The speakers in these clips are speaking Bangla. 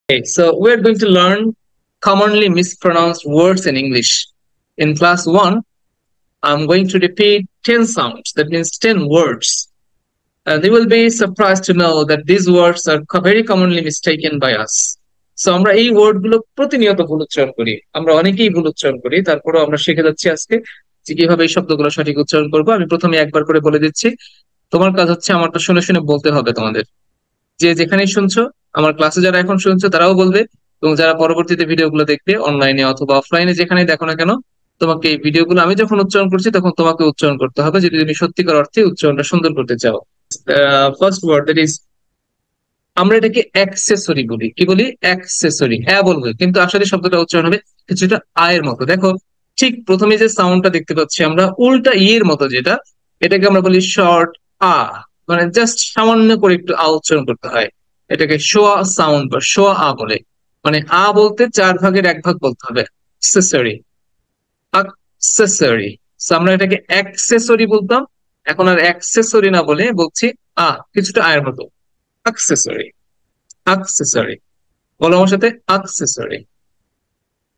Okay, so we're going to learn commonly mispronounced words in English. In class 1, I'm going to repeat 10 sounds, that means 10 words. And you will be surprised to know that these words are very commonly mistaken by us. So আমরা এই ওয়ার্ডগুলো প্রতিনিয়ত ভুল উচ্চারণ করি। আমরা অনেকেই ভুল উচ্চারণ করি, তারপরেও আমরা শিখে যাচ্ছি আজকে যে কিভাবে এই শব্দগুলো সঠিক উচ্চারণ করবো। আমি প্রথমে একবার করে বলে দিচ্ছি, তোমার কাজ হচ্ছে আমারটা শুনে শুনে বলতে হবে তোমাদের। যে যেখানেই শুনছো, আমার ক্লাসে যারা এখন শুনছো তারাও বলবে, এবং যারা পরবর্তীতে ভিডিওগুলো দেখবে অনলাইনে অথবা অফলাইনে যেখানেই দেখো না কেন, তোমাকে এই ভিডিওগুলো আমি যখন উচ্চারণ করছি তখন তোমাকে উচ্চারণ করতে হবে যদি তুমি সত্যিকার অর্থে উচ্চারণটা সুন্দর করতে চাও। ফার্স্ট ওয়ার্ড দ্যাট ইজ, আমরা এটাকে অ্যাক্সেসরি বলি। কি বলি? অ্যাক্সেসরি। হ্যাঁ বলবো, কিন্তু আসলে শব্দটা উচ্চারণ হবে কিছুটা আয়ের মতো। দেখো, ঠিক প্রথমে যে সাউন্ডটা দেখতে পাচ্ছি আমরা উল্টা ইয়ের মতো, যেটা এটাকে আমরা বলি শর্ট আ, মানে জাস্ট সামান্য করে একটু আ উচ্চারণ করতে হয়। এটাকে শোয়া সাউন্ড বা শোয়া আ বলে। মানে আ বলতে 4 ভাগের 1 ভাগ বলতে হবে। Accessory, accessory. আমরা এটাকে অ্যাক্সেসরি বলতাম, এখন আর অ্যাক্সেসরি না বলে বলছি আ, কিছুটা আয়ের মতো। Accessory, accessory. বলো আমার সাথে, accessory.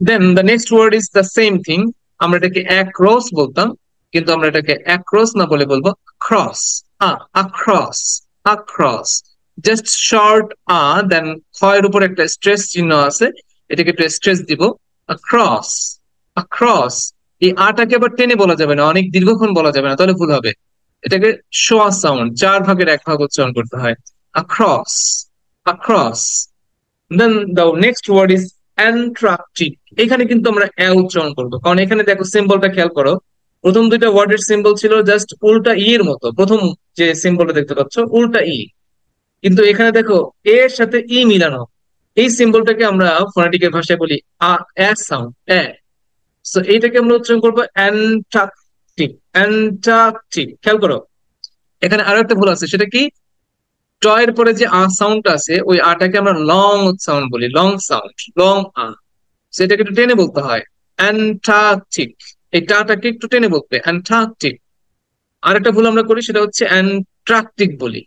Then the next word is the same thing. আমরা এটাকে across বলতাম, কিন্তু আমরা এটাকে across না বলে বলবো cross. Across, across. Just short then ক্ষয়ের উপর একটা স্ট্রেস চিহ্ন আছে, এটাকে একটু স্ট্রেস দিব। across, across. এই আটাকে আবার টেনে বলা যাবে না, অনেক দীর্ঘক্ষণ বলা যাবে না, তাহলে ভুল হবে। এটাকে শোয়া সাউন্ড, 4 ভাগের 1 ভাগ উচ্চারণ করতে হয়। across, across. Then the next word is attractive. এখানে কিন্তু আমরা এ উচ্চারণ করবো, কারণ এখানে দেখো সিম্বলটা খেয়াল করো। প্রথম দুইটা ওয়ার্ডের সিম্বল ছিল জাস্ট উল্টা ই এর মতো। প্রথম যে সিম্বলটা দেখতে পাচ্ছ উল্টা ই, কিন্তু এখানে দেখো এর সাথে ই মিলানো। এই সিম্বলটাকে আমরা ফোনেটিকের ভাষায় বলি আ, এ সাউন্ড, এ। সো এইটাকে আমরা উচ্চারণ করবো অ্যান্টাকটিভ, অ্যান্টাকটিভ। খেয়াল করো, এখানে আরো একটা ভুল আছে, সেটা কি? টয়ের পরে যে আ সাউন্ড আছে, ওই আটাকে আমরা লং সাউন্ড বলি, লং সাউন্ড, লং আ। সেটাকে একটু টেনে বলতে হয়, অ্যান্টার্কটিক। এই টাটাকে একটু টেনে বলতে, অ্যান্টার্কটিক। আরেকটা ভুল আমরা করি, সেটা হচ্ছে অ্যান্ট্রাকটিক বলি।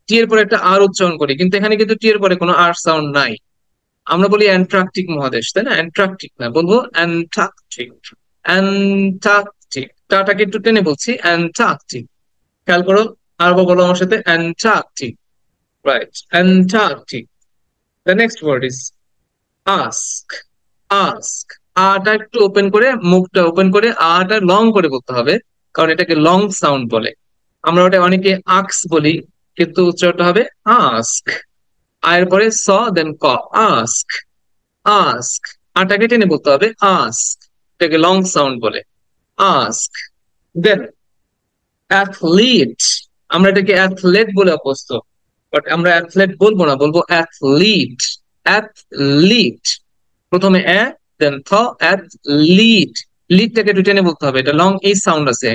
টি এর পরে একটা আর উচ্চারণ করি, কিন্তু এখানে কিন্তু টি এর পরে কোনো আর সাউন্ড নাই। আমরা বলি অ্যান্ট্রাকটিক মহাদেশ, তাই না? অ্যান্ট্রাকটিক না, বলবো অ্যান্টার্কটিক, অ্যান্টার্কটিক। টাটাকে একটু টেনে বলছি, অ্যান্টার্কটিক। খেয়াল করো, আরো বলো আমার সাথে, Antarctic. Right, Antarctic. The next word is ask, ask. আটা একটু ওপেন করে, মুখটা ওপেন করে আটা লং করে বলতে হবে, কারণ এটাকে লং সাউন্ড বলে। আমরা ওটা অনেকে আক্স বলি, কিন্তু উচ্চারণটা হবে আস্ক। আয়ের পরে স, দেন ক, আস্ক, আস্ক। আটাকে টেনে বলতে হবে আস্ক, এটাকে লং সাউন্ড বলে, আস্ক। দেন অ্যাথলিট। আমরা এটাকে অ্যাথলেট বলে অভ্যস্ত, বাট আমরা অ্যাথলেট বলবো না, বলবো অ্যাথলিট, অ্যাথলিট। প্রথমে এ, দেন থ, অ্যাথলিট। লিডটাকে একটু টেনে বলতে হবে, এটা লং ই সাউন্ড আছে,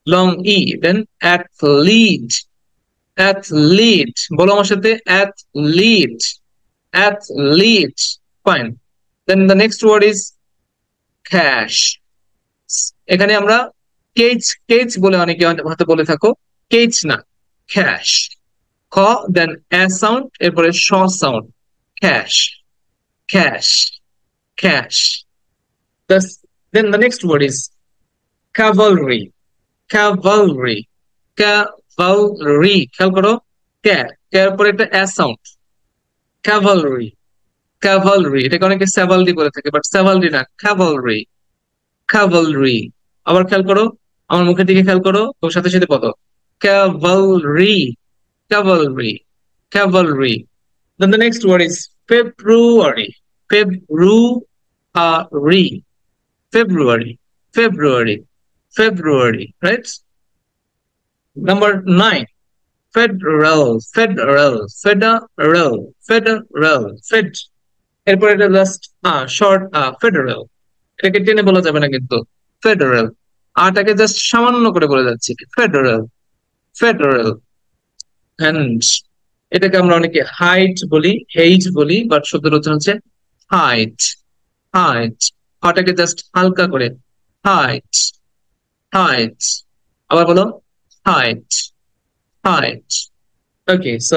long E. Then athlete, athlete. বলো আমার সাথে, athlete, athlete. Fine. Then the next word is cash. এখানে আমরা কেজ, কেজ বলে অনেকে হয়তো বলে থাকো, কেজ না, ক্যাশ। খ, দেন এ সাউন্ড, এরপরে S sound, cash, cash, cash. Then the next word is cavalry, cavalry, cavalry. খেয়াল করো, কে, কে এর পরে একটা এস সাউন্ড, cavalry, cavalry। এটাকে অনেকে স্যাভালরি বলে থাকে, বাট স্যাভালরি না, cavalry, cavalry। আবার খেয়াল করো, আমার মুখের দিকে খেয়াল করো, ওর সাথে সাথে বলো cavalry, cavalry, cavalry. Then the next word is February, February, February, February, February, right? Number 9, federal, federal, federal, federal, fed। এরপর এটা জাস্ট শর্ট ফেডারেল। এটাকে টেনে বলা যাবে না কিন্তু, ফেডারেল। আটাকে জাস্ট সামান্য করে বলে যাচ্ছি, ফেডারেল, ফেডারেল। এন্ড এটাকে আমরা অনেকে হাইট বলি, হেইট বলি, বাট শব্দের উচ্চারণ হচ্ছে হাইট, হাইট। আটাকে জাস্ট হালকা করে, হাইট, হাইট। আবার বলো, height, height. Okay, so